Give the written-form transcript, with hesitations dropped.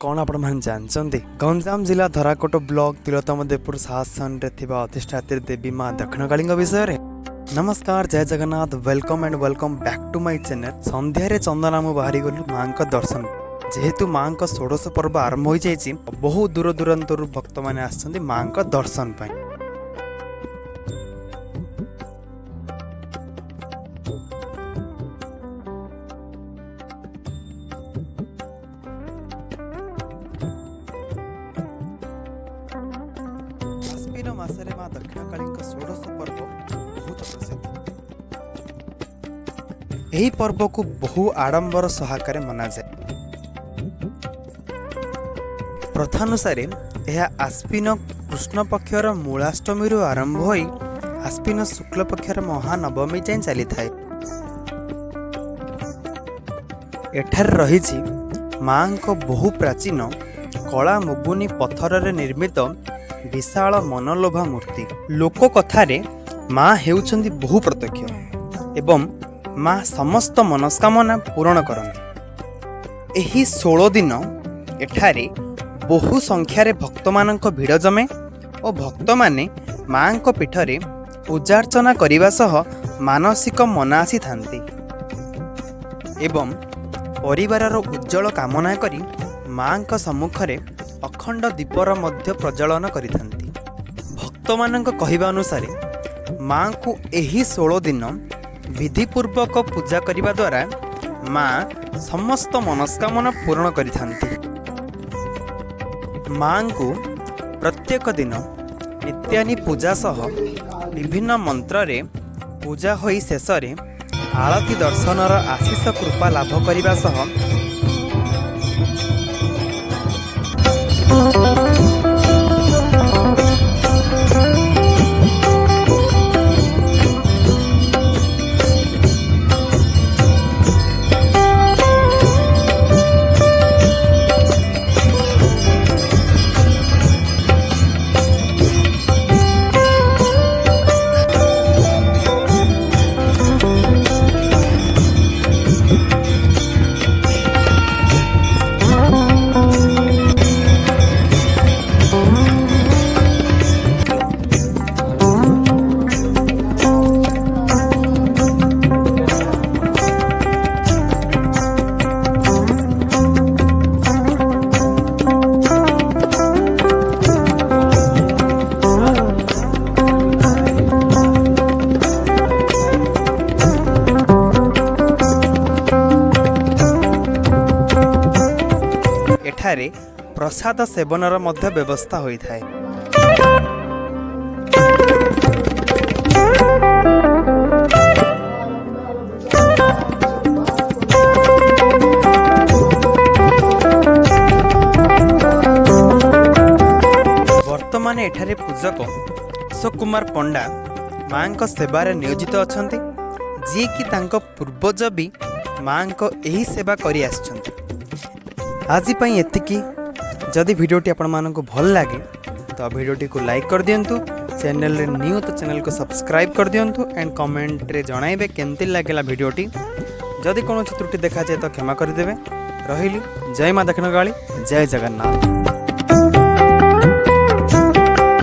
कौन आपण मान जानते गंजाम जिला धराकोट ब्लॉक तिलोत्तमदेवपुर शासन अधिष्ठात्री देवी माँ दक्षिणकाली विषय रे। नमस्कार, जय Jagannath, welcome and welcome back to my channel. संध्यारे चंदना मु बाहरी गलु माँ का दर्शन जेहेतु माँ का षोडश पर्व आरंभ हो जाइए, बहुत दूर दूरांतर भक्त मैंने आसछन्ति माँ का दर्शन पाई। आश्विन मासरे माँ दक्षिणकाली षोडश पर्व बहुत प्रसिद्ध। यही पर्व को बहु आडंबर सहकारे मना जाए। प्रथानुसार यह आश्विन कृष्ण पक्षर मूलाष्टमी आरंभ हो आश्विन शुक्ल पक्षर महानवमी जाए चली थाए। एठार रही माँ को बहु प्राचीन कला मुगुनी पत्थर रे निर्मित विशाल मनलोभा मूर्ति। लोक कथारे माँ हेउछन्ति बहु प्रत्यक्ष एवं माँ समस्त मनस्कामना पूरण करती। एही 16 दिन एठारे बहु संख्यारे भक्त मानक भिड़ जमे और भक्त माने माँ को पीठरे पूजार्चना करिबा सह मानसिक मनासी थांती एवं परिवारर उज्जवल कामना करी माँ का सम्मुखरे अखंड दीपर मध्य प्रज्वलन करिथांती। भक्त मानक कहिबा अनुसार माँ को एही 16 दिन विधिपूर्वक पूजा करिबा द्वारा माँ समस्त मनस्कामना पूर्ण करिथांती। माँ को प्रत्येक दिन नित्यानि पूजा सह विभिन्न मंत्र रे पूजा होई शेष रे आरती दर्शनर आशीष कृपा लाभ करिबा सह एठारे प्रसाद सेवनर मध्य व्यवस्था होई थाए। वर्तमान एठारे पूजक अशोक कुमार पंडा माँ को सेवारे नियोजित अछंती, जी कि तांको पूर्वज भी माँ को यही सेवा करी आछंती। आज पाई एतिकी। जदि वीडियोटी आपण मानक भल लगे तो वीडियोटी को लाइक कर दियंतु, चैनल रे न्यू तो चैनल को सब्सक्राइब कर दियंतु एंड कमेंट रे जणाइबे केमती लागेला वीडियोटी। जदि कोनो त्रुटि देखा जाए तो क्षमा कर देबे। रहिली जय मां दक्षिणकाली, जय जगन्नाथ।